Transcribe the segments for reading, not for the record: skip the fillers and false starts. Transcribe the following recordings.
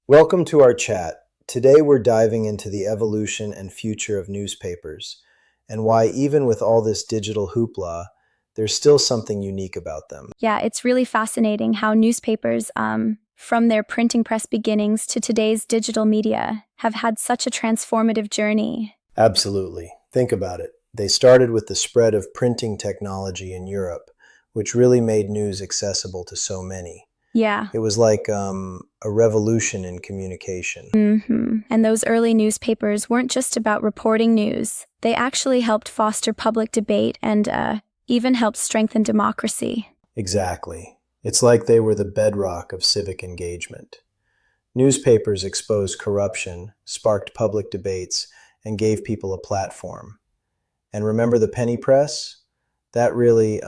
Welcome to our chat. Today we're diving into the evolution and future of newspapers, and why, even with all this digital hoopla, there's still something unique about them. Yeah, it's really fascinating how newspapers, from their printing press beginnings to today's digital media, have had such a transformative journey. Absolutely. Think about it. They started with the spread of printing technology in Europe, which really made news accessible to so many. Yeah. It was like a revolution in communication. And those early newspapers weren't just about reporting news. They actually helped foster public debate and even helped strengthen democracy. Exactly. It's like they were the bedrock of civic engagement. Newspapers exposed corruption, sparked public debates, and gave people a platform. And remember the penny press? That really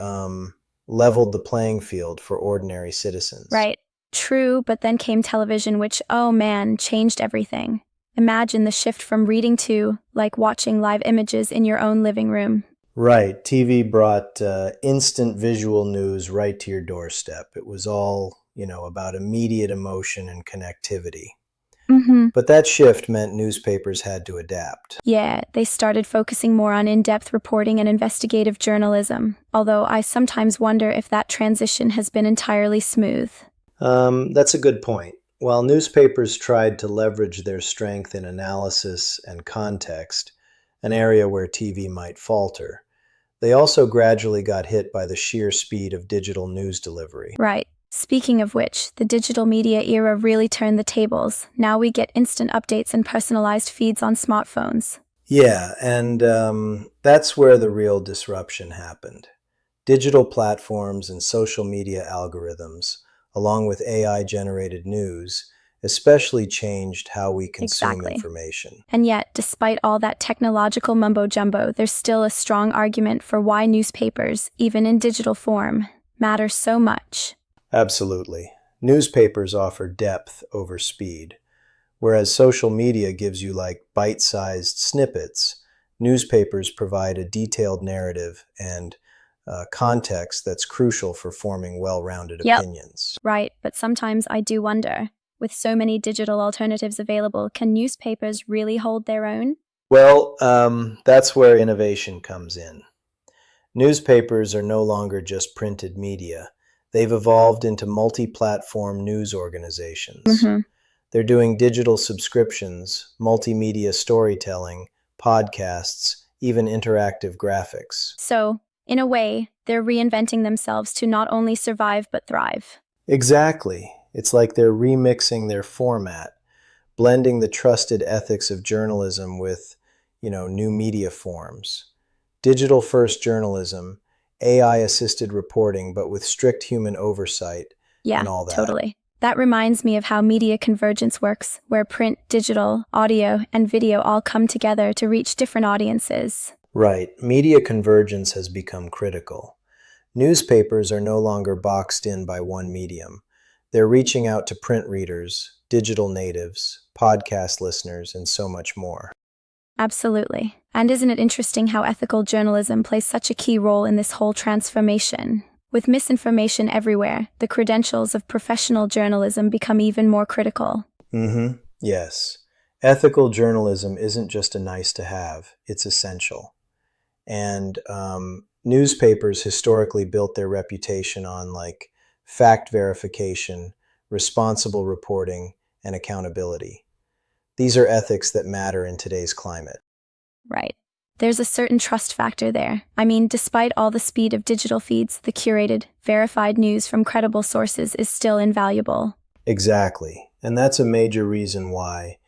leveled the playing field for ordinary citizens. Right. True, but then came television, which, oh man, changed everything. Imagine the shift from reading to, like, watching live images in your own living room. Right. TV brought instant visual news right to your doorstep. It was all, about immediate emotion and connectivity. But that shift meant newspapers had to adapt. Yeah, they started focusing more on in-depth reporting and investigative journalism, although I sometimes wonder if that transition has been entirely smooth. That's a good point. While newspapers tried to leverage their strength in analysis and context, an area where TV might falter, they also gradually got hit by the sheer speed of digital news delivery. Right. Speaking of which, the digital media era really turned the tables. Now we get instant updates and personalized feeds on smartphones. Yeah, and that's where the real disruption happened. Digital platforms and social media algorithms, along with AI-generated news, especially changed how we consume Exactly. information. And yet, despite all that technological mumbo-jumbo, there's still a strong argument for why newspapers, even in digital form, matter so much. Absolutely. Newspapers offer depth over speed. Whereas social media gives you like bite-sized snippets, newspapers provide a detailed narrative and context that's crucial for forming well-rounded opinions. Right, but sometimes I do wonder, with so many digital alternatives available, can newspapers really hold their own? Well, that's where innovation comes in. Newspapers are no longer just printed media. They've evolved into multi-platform news organizations. They're doing digital subscriptions, multimedia storytelling, podcasts, even interactive graphics. So, in a way, they're reinventing themselves to not only survive but thrive. Exactly. It's like they're remixing their format, blending the trusted ethics of journalism with, new media forms. Digital-first journalism, AI-assisted reporting, but with strict human oversight Yeah, and all that. totally. That reminds me of how media convergence works, where print, digital, audio, and video all come together to reach different audiences. Right. Media convergence has become critical. Newspapers are no longer boxed in by one medium. They're reaching out to print readers, digital natives, podcast listeners, and so much more. Absolutely. And isn't it interesting how ethical journalism plays such a key role in this whole transformation? With misinformation everywhere, the credentials of professional journalism become even more critical. Yes. Ethical journalism isn't just a nice to have, it's essential. And newspapers historically built their reputation on fact verification, responsible reporting, and accountability. These are ethics that matter in today's climate. Right. There's a certain trust factor there. I mean, despite all the speed of digital feeds, the curated, verified news from credible sources is still invaluable. Exactly. And that's a major reason why,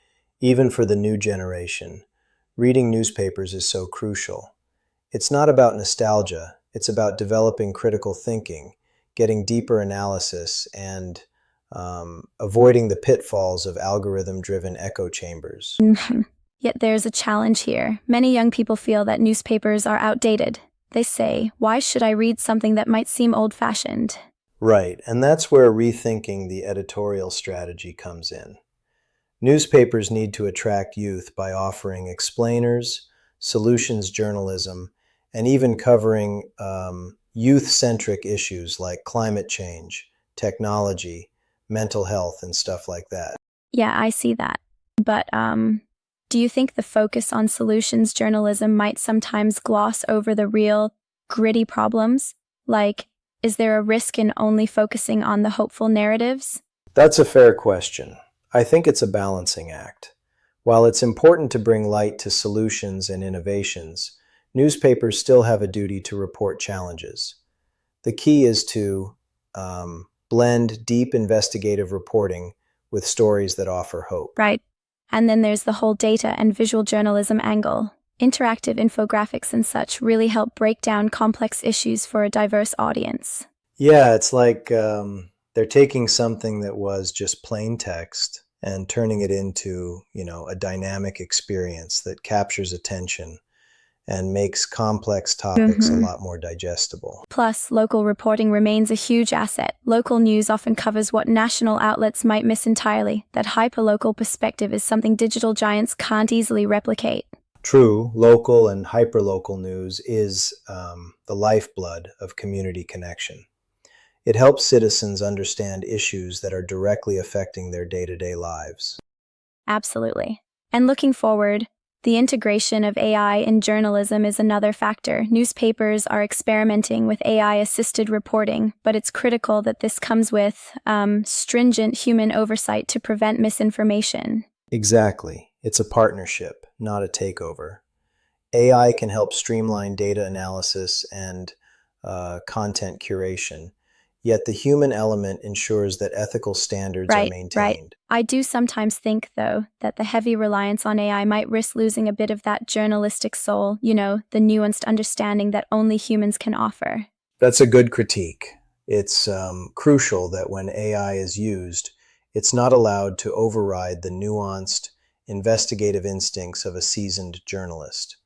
even for the new generation, reading newspapers is so crucial. It's not about nostalgia, it's about developing critical thinking, getting deeper analysis, and avoiding the pitfalls of algorithm-driven echo chambers. Yet there's a challenge here. Many young people feel that newspapers are outdated. They say, why should I read something that might seem old-fashioned? Right, and that's where rethinking the editorial strategy comes in. Newspapers need to attract youth by offering explainers, solutions journalism, and even covering youth-centric issues like climate change, technology, mental health, and stuff like that. Yeah, I see that. But do you think the focus on solutions journalism might sometimes gloss over the real, gritty problems? Like, is there a risk in only focusing on the hopeful narratives? That's a fair question. I think it's a balancing act. While it's important to bring light to solutions and innovations, newspapers still have a duty to report challenges. The key is to blend deep investigative reporting with stories that offer hope. Right. And then there's the whole data and visual journalism angle. Interactive infographics and such really help break down complex issues for a diverse audience. Yeah, it's like they're taking something that was just plain text and turning it into, a dynamic experience that captures attention and makes complex topics a lot more digestible. Plus, local reporting remains a huge asset. Local news often covers what national outlets might miss entirely. That hyperlocal perspective is something digital giants can't easily replicate. True, local and hyperlocal news is the lifeblood of community connection. It helps citizens understand issues that are directly affecting their day-to-day lives. Absolutely. And looking forward, the integration of AI in journalism is another factor. Newspapers are experimenting with AI-assisted reporting, but it's critical that this comes with stringent human oversight to prevent misinformation. Exactly. It's a partnership, not a takeover. AI can help streamline data analysis and content curation, yet the human element ensures that ethical standards are Right. maintained. I do sometimes think, though, that the heavy reliance on AI might risk losing a bit of that journalistic soul, the nuanced understanding that only humans can offer. That's a good critique. It's crucial that when AI is used, it's not allowed to override the nuanced, investigative instincts of a seasoned journalist.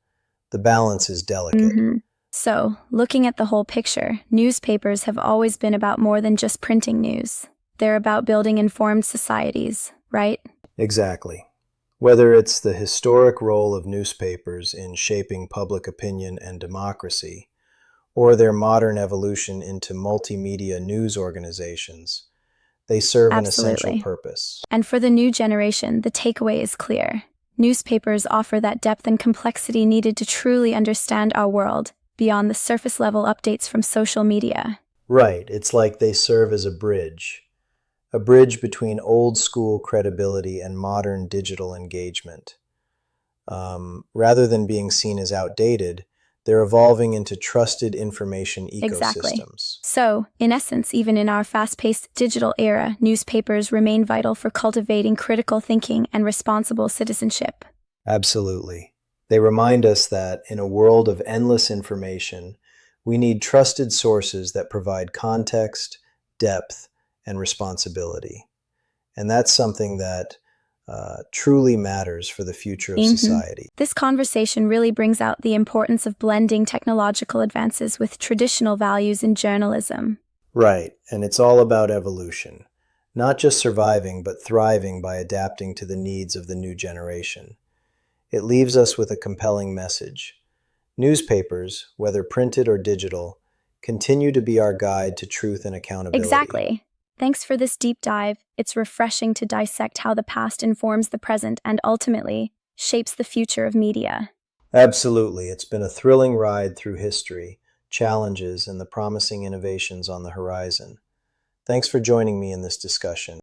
The balance is delicate. So, looking at the whole picture, newspapers have always been about more than just printing news. They're about building informed societies, right? Exactly. Whether it's the historic role of newspapers in shaping public opinion and democracy, or their modern evolution into multimedia news organizations, they serve an essential Absolutely. purpose. And for the new generation, the takeaway is clear. Newspapers offer that depth and complexity needed to truly understand our world, beyond the surface level updates from social media. Right, it's like they serve as a bridge between old school credibility and modern digital engagement. Rather than being seen as outdated, they're evolving into trusted information Exactly. ecosystems. So, in essence, even in our fast-paced digital era, newspapers remain vital for cultivating critical thinking and responsible citizenship. Absolutely. They remind us that in a world of endless information, we need trusted sources that provide context, depth, and responsibility. And that's something that truly matters for the future of society. This conversation really brings out the importance of blending technological advances with traditional values in journalism. Right, and it's all about evolution, not just surviving, but thriving by adapting to the needs of the new generation. It leaves us with a compelling message. Newspapers, whether printed or digital, continue to be our guide to truth and accountability. Exactly. Thanks for this deep dive. It's refreshing to dissect how the past informs the present and ultimately shapes the future of media. Absolutely. It's been a thrilling ride through history, challenges, and the promising innovations on the horizon. Thanks for joining me in this discussion.